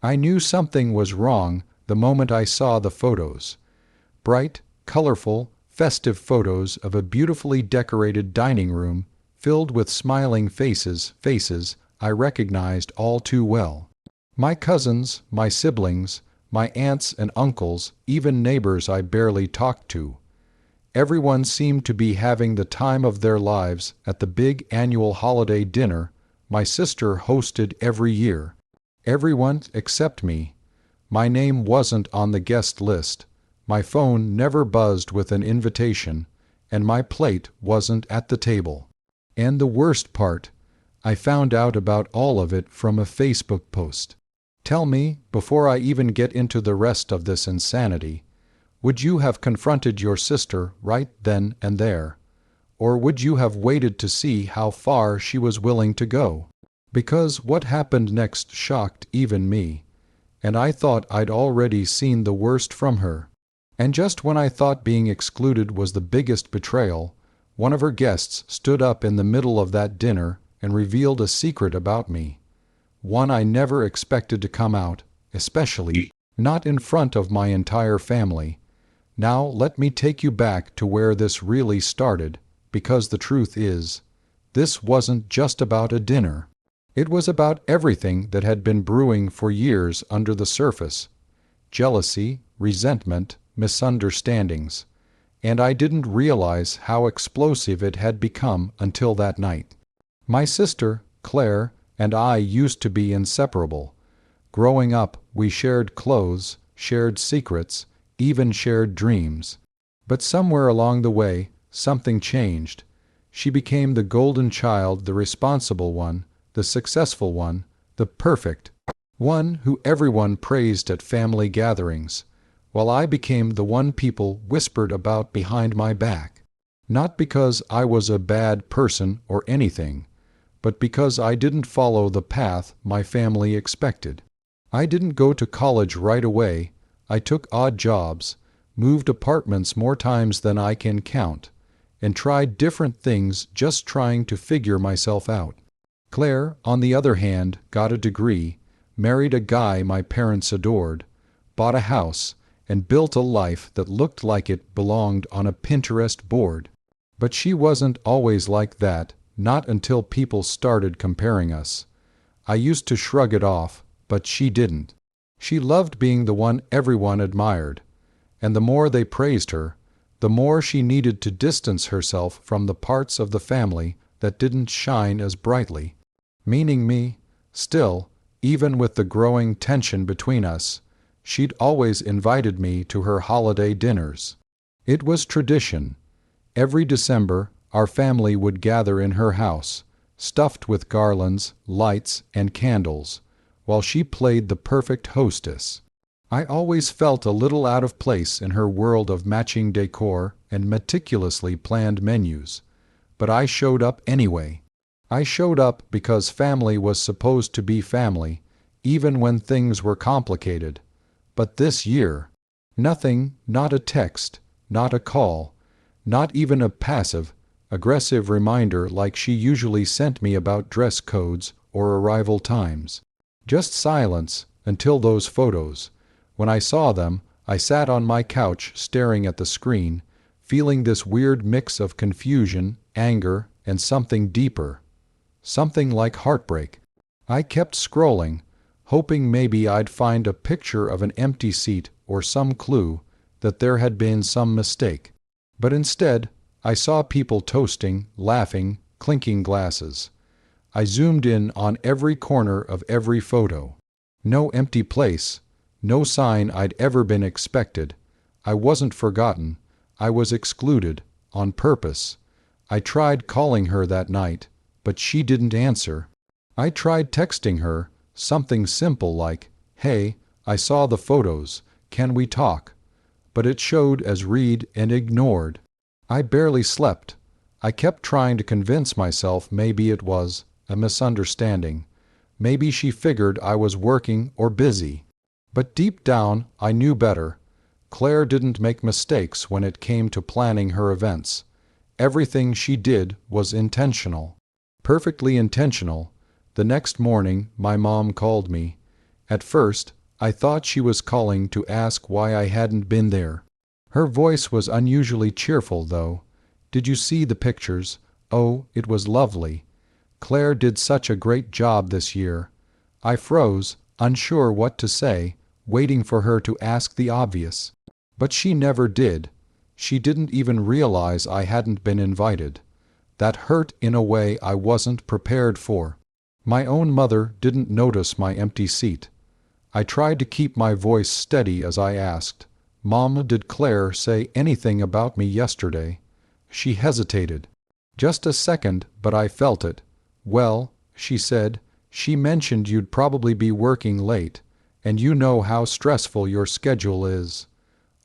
I knew something was wrong the moment I saw the photos. Bright, colorful, festive photos of a beautifully decorated dining room filled with smiling faces I recognized all too well. My cousins, my siblings, my aunts and uncles, even neighbors I barely talked to. Everyone seemed to be having the time of their lives at the big annual holiday dinner my sister hosted every year. Everyone except me. My name wasn't on the guest list, my phone never buzzed with an invitation, and my plate wasn't at the table. And the worst part, I found out about all of it from a Facebook post. Tell me, before I even get into the rest of this insanity, would you have confronted your sister right then and there? Or would you have waited to see how far she was willing to go? Because what happened next shocked even me, and I thought I'd already seen the worst from her. And just when I thought being excluded was the biggest betrayal, one of her guests stood up in the middle of that dinner and revealed a secret about me. One I never expected to come out, especially not in front of my entire family. Now let me take you back to where this really started, because the truth is, this wasn't just about a dinner. It was about everything that had been brewing for years under the surface. Jealousy, resentment, misunderstandings. And I didn't realize how explosive it had become until that night. My sister, Claire, and I used to be inseparable. Growing up, we shared clothes, shared secrets, even shared dreams. But somewhere along the way, something changed. She became the golden child, the responsible one, the successful one, the perfect one who everyone praised at family gatherings, while I became the one people whispered about behind my back. Not because I was a bad person or anything, but because I didn't follow the path my family expected. I didn't go to college right away. I took odd jobs, moved apartments more times than I can count, and tried different things just trying to figure myself out. Claire, on the other hand, got a degree, married a guy my parents adored, bought a house, and built a life that looked like it belonged on a Pinterest board. But she wasn't always like that, not until people started comparing us. I used to shrug it off, but she didn't. She loved being the one everyone admired, and the more they praised her, the more she needed to distance herself from the parts of the family that didn't shine as brightly. Meaning me. Still, even with the growing tension between us, she'd always invited me to her holiday dinners. It was tradition. Every December, our family would gather in her house, stuffed with garlands, lights, and candles, while she played the perfect hostess. I always felt a little out of place in her world of matching decor and meticulously planned menus, but I showed up anyway. I showed up because family was supposed to be family, even when things were complicated. But this year, nothing, not a text, not a call, not even a passive-aggressive reminder like she usually sent me about dress codes or arrival times. Just silence until those photos. When I saw them, I sat on my couch staring at the screen, feeling this weird mix of confusion, anger, and something deeper. Something like heartbreak. I kept scrolling, hoping maybe I'd find a picture of an empty seat or some clue that there had been some mistake. But instead, I saw people toasting, laughing, clinking glasses. I zoomed in on every corner of every photo. No empty place, no sign I'd ever been expected. I wasn't forgotten. I was excluded, on purpose. I tried calling her that night, but she didn't answer. I tried texting her, something simple like, "Hey, I saw the photos, can we talk?" But it showed as read and ignored. I barely slept. I kept trying to convince myself maybe it was a misunderstanding. Maybe she figured I was working or busy. But deep down, I knew better. Claire didn't make mistakes when it came to planning her events. Everything she did was intentional. Perfectly intentional. The next morning, my mom called me. At first, I thought she was calling to ask why I hadn't been there. Her voice was unusually cheerful, though. "Did you see the pictures? Oh, it was lovely. Claire did such a great job this year." I froze, unsure what to say, waiting for her to ask the obvious. But she never did. She didn't even realize I hadn't been invited. That hurt in a way I wasn't prepared for. My own mother didn't notice my empty seat. I tried to keep my voice steady as I asked, "Mom, did Claire say anything about me yesterday?" She hesitated. Just a second, but I felt it. "Well," she said, "she mentioned you'd probably be working late, and you know how stressful your schedule is."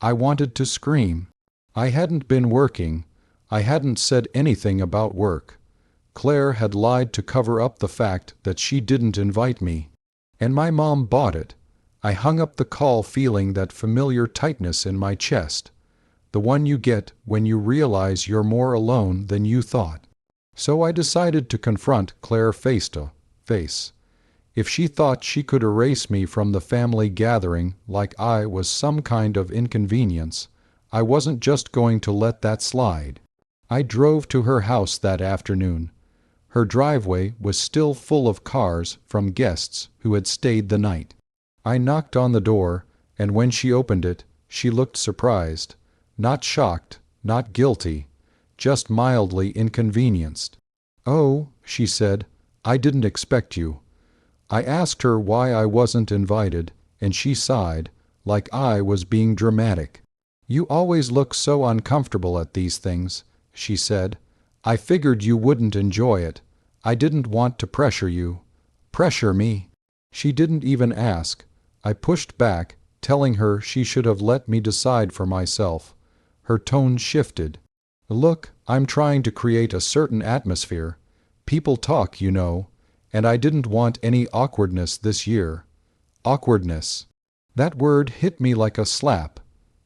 I wanted to scream. I hadn't been working. I hadn't said anything about work. Claire had lied to cover up the fact that she didn't invite me. And my mom bought it. I hung up the call feeling that familiar tightness in my chest, the one you get when you realize you're more alone than you thought. So I decided to confront Claire face to face. If she thought she could erase me from the family gathering like I was some kind of inconvenience, I wasn't just going to let that slide. I drove to her house that afternoon. Her driveway was still full of cars from guests who had stayed the night. I knocked on the door, and when she opened it, she looked surprised. Not shocked, not guilty, just mildly inconvenienced. "Oh," she said, "I didn't expect you." I asked her why I wasn't invited, and she sighed, like I was being dramatic. "You always look so uncomfortable at these things," she said. "I figured you wouldn't enjoy it. I didn't want to pressure you." Pressure me? She didn't even ask. I pushed back, telling her she should have let me decide for myself. Her tone shifted. "Look, I'm trying to create a certain atmosphere. People talk, you know, and I didn't want any awkwardness this year." Awkwardness. That word hit me like a slap.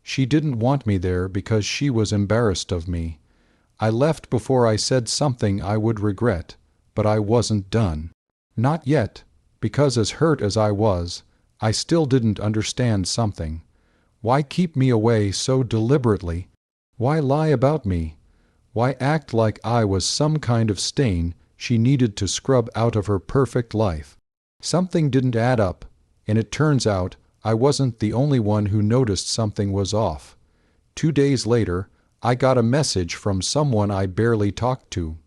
She didn't want me there because she was embarrassed of me. I left before I said something I would regret, but I wasn't done. Not yet, because as hurt as I was, I still didn't understand something. Why keep me away so deliberately? Why lie about me? Why act like I was some kind of stain she needed to scrub out of her perfect life? Something didn't add up, and it turns out I wasn't the only one who noticed something was off. 2 days later, I got a message from someone I barely talked to,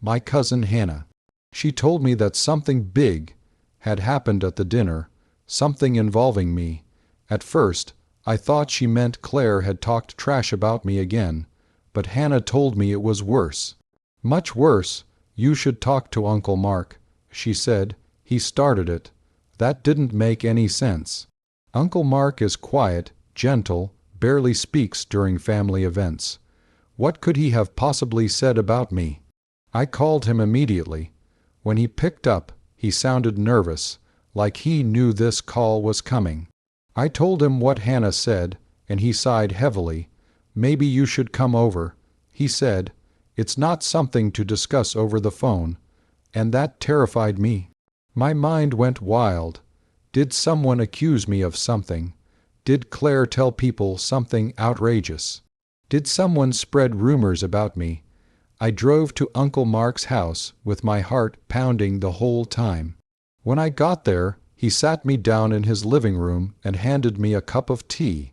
my cousin Hannah. She told me that something big had happened at the dinner, something involving me. At first, I thought she meant Claire had talked trash about me again, but Hannah told me it was worse. "Much worse. You should talk to Uncle Mark," she said. "He started it." That didn't make any sense. Uncle Mark is quiet, gentle, barely speaks during family events. What could he have possibly said about me? I called him immediately. When he picked up, he sounded nervous, like he knew this call was coming. I told him what Hannah said, and he sighed heavily. "Maybe you should come over," he said. "It's not something to discuss over the phone." And that terrified me. My mind went wild. Did someone accuse me of something? Did Claire tell people something outrageous? Did someone spread rumors about me? I drove to Uncle Mark's house with my heart pounding the whole time. When I got there, he sat me down in his living room and handed me a cup of tea,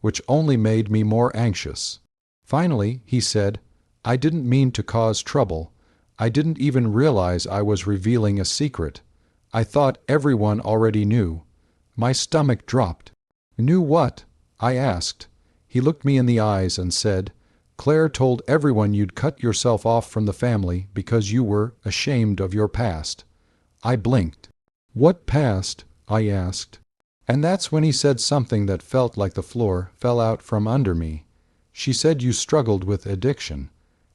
which only made me more anxious. Finally, he said, "I didn't mean to cause trouble. I didn't even realize I was revealing a secret. I thought everyone already knew." My stomach dropped. "Knew what?" I asked. He looked me in the eyes and said, "Claire told everyone you'd cut yourself off from the family because you were ashamed of your past." I blinked. "What past?" I asked. And that's when he said something that felt like the floor fell out from under me. "She said you struggled with addiction,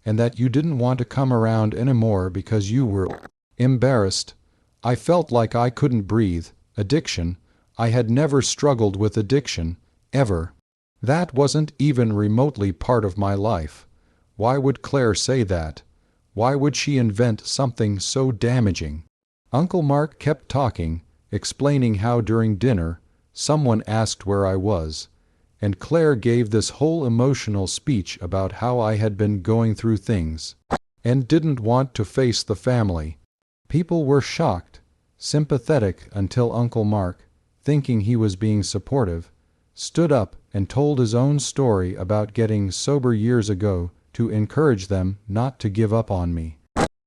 and that you didn't want to come around anymore because you were embarrassed." I felt like I couldn't breathe. Addiction? I had never struggled with addiction, ever. That wasn't even remotely part of my life. Why would Claire say that? Why would she invent something so damaging? Uncle Mark kept talking, explaining how during dinner someone asked where I was, and Claire gave this whole emotional speech about how I had been going through things and didn't want to face the family. People were shocked, sympathetic, until Uncle Mark, thinking he was being supportive, stood up and told his own story about getting sober years ago to encourage them not to give up on me.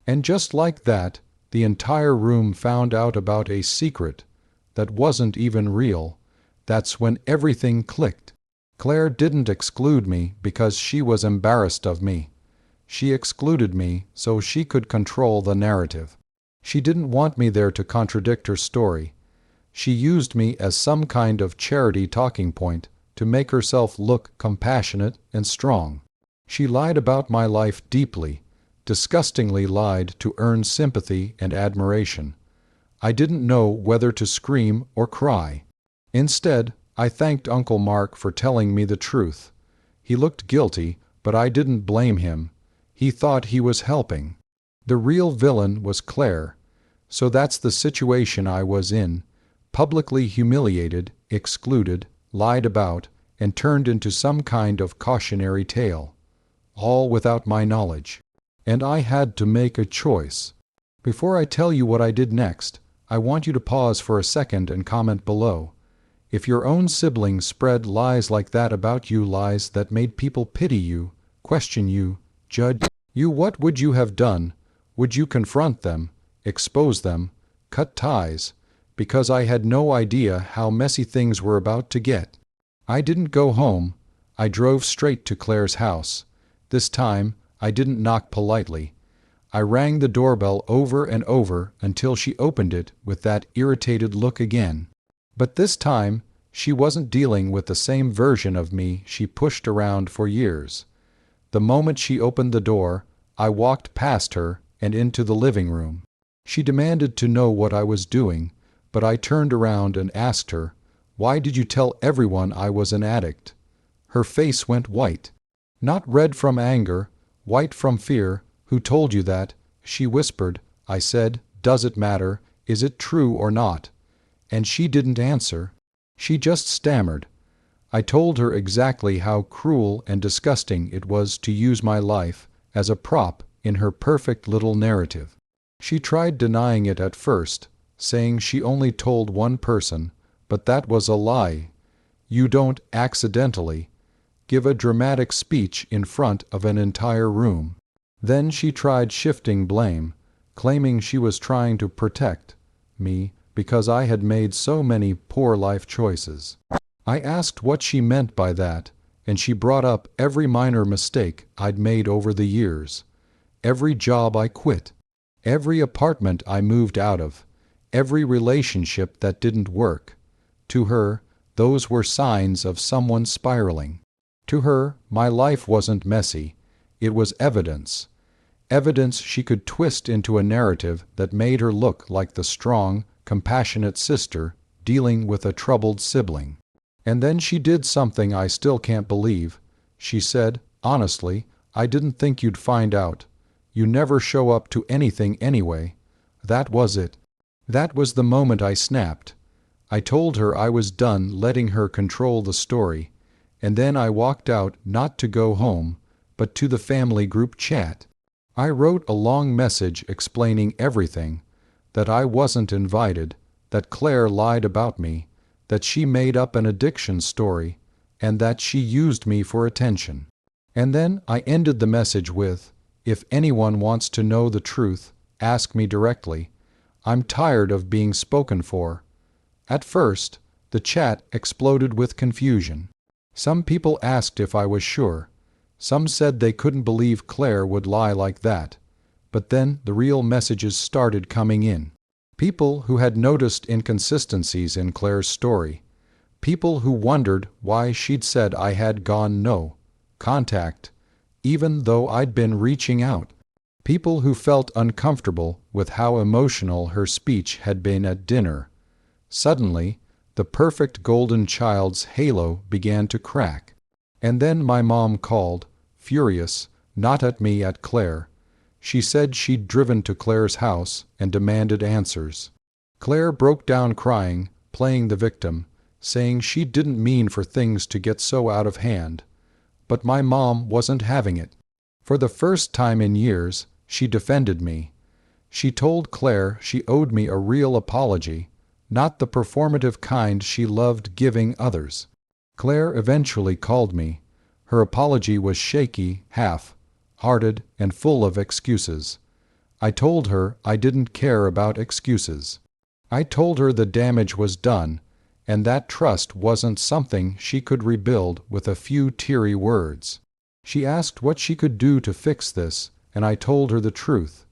And just like that, the entire room found out about a secret that wasn't even real. That's when everything clicked. Claire didn't exclude me because she was embarrassed of me. She excluded me so she could control the narrative. She didn't want me there to contradict her story. She used me as some kind of charity talking point to make herself look compassionate and strong. She lied about my life deeply, disgustingly lied to earn sympathy and admiration. I didn't know whether to scream or cry. Instead, I thanked Uncle Mark for telling me the truth. He looked guilty, but I didn't blame him. He thought he was helping. The real villain was Claire. So that's the situation I was in, publicly humiliated, excluded, lied about, and turned into some kind of cautionary tale. All without my knowledge. And I had to make a choice. Before I tell you what I did next, I want you to pause for a second and comment below. If your own siblings spread lies like that about you, lies that made people pity you, question you, judge you, what would you have done? Would you confront them, expose them, cut ties? Because I had no idea how messy things were about to get. I didn't go home. I drove straight to Claire's house. This time, I didn't knock politely. I rang the doorbell over and over until she opened it with that irritated look again. But this time, she wasn't dealing with the same version of me she pushed around for years. The moment she opened the door, I walked past her and into the living room. She demanded to know what I was doing, but I turned around and asked her, "Why did you tell everyone I was an addict?" Her face went white. Not red from anger, white from fear. "Who told you that?" she whispered. I said, "Does it matter? Is it true or not?" And she didn't answer. She just stammered. I told her exactly how cruel and disgusting it was to use my life as a prop in her perfect little narrative. She tried denying it at first, saying she only told one person, but that was a lie. You don't accidentally give a dramatic speech in front of an entire room. Then she tried shifting blame, claiming she was trying to protect me because I had made so many poor life choices. I asked what she meant by that, and she brought up every minor mistake I'd made over the years, every job I quit, every apartment I moved out of, every relationship that didn't work. To her, those were signs of someone spiraling. To her, my life wasn't messy. It was evidence. Evidence she could twist into a narrative that made her look like the strong, compassionate sister dealing with a troubled sibling. And then she did something I still can't believe. She said, "Honestly, I didn't think you'd find out. You never show up to anything anyway." That was it. That was the moment I snapped. I told her I was done letting her control the story, and then I walked out, not to go home, but to the family group chat. I wrote a long message explaining everything, that I wasn't invited, that Claire lied about me, that she made up an addiction story, and that she used me for attention. And then I ended the message with, "If anyone wants to know the truth, ask me directly. I'm tired of being spoken for." At first, the chat exploded with confusion. Some people asked if I was sure. Some said they couldn't believe Claire would lie like that. But then the real messages started coming in. People who had noticed inconsistencies in Claire's story. People who wondered why she'd said I had gone no contact, even though I'd been reaching out. People who felt uncomfortable with how emotional her speech had been at dinner. Suddenly, the perfect golden child's halo began to crack. And then my mom called, furious, not at me, at Claire. She said she'd driven to Claire's house and demanded answers. Claire broke down crying, playing the victim, saying she didn't mean for things to get so out of hand. But my mom wasn't having it. For the first time in years, she defended me. She told Claire she owed me a real apology, not the performative kind she loved giving others. Claire eventually called me. Her apology was shaky, half-hearted, and full of excuses. I told her I didn't care about excuses. I told her the damage was done, and that trust wasn't something she could rebuild with a few teary words. She asked what she could do to fix this, and I told her the truth.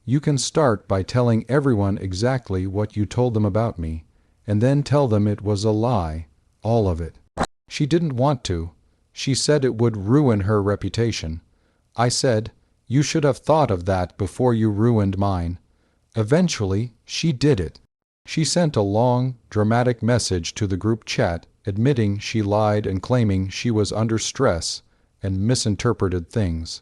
You can start by telling everyone exactly what you told them about me, and then tell them it was a lie, all of it. She didn't want to. She said it would ruin her reputation. I said, you should have thought of that before you ruined mine. Eventually, she did it. She sent a long, dramatic message to the group chat admitting she lied and claiming she was under stress and misinterpreted things.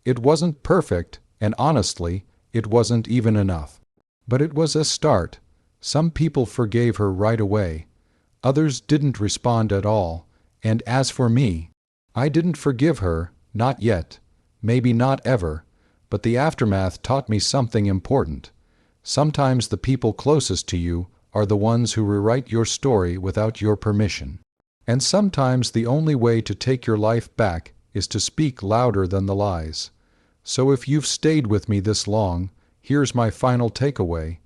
It wasn't perfect, and honestly, it wasn't even enough. But it was a start. Some people forgave her right away. Others didn't respond at all. And as for me, I didn't forgive her, not yet. Maybe not ever. But the aftermath taught me something important. Sometimes the people closest to you are the ones who rewrite your story without your permission. And sometimes the only way to take your life back is to speak louder than the lies. So if you've stayed with me this long, here's my final takeaway.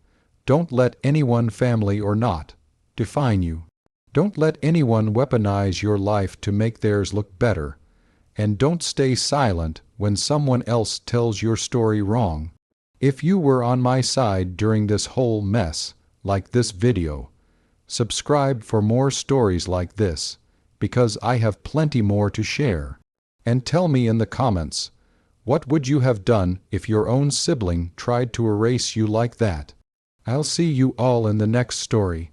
Don't let anyone, family or not, define you. Don't let anyone weaponize your life to make theirs look better. And don't stay silent when someone else tells your story wrong. If you were on my side during this whole mess, like this video, subscribe for more stories like this, because I have plenty more to share. And tell me in the comments, what would you have done if your own sibling tried to erase you like that? I'll see you all in the next story.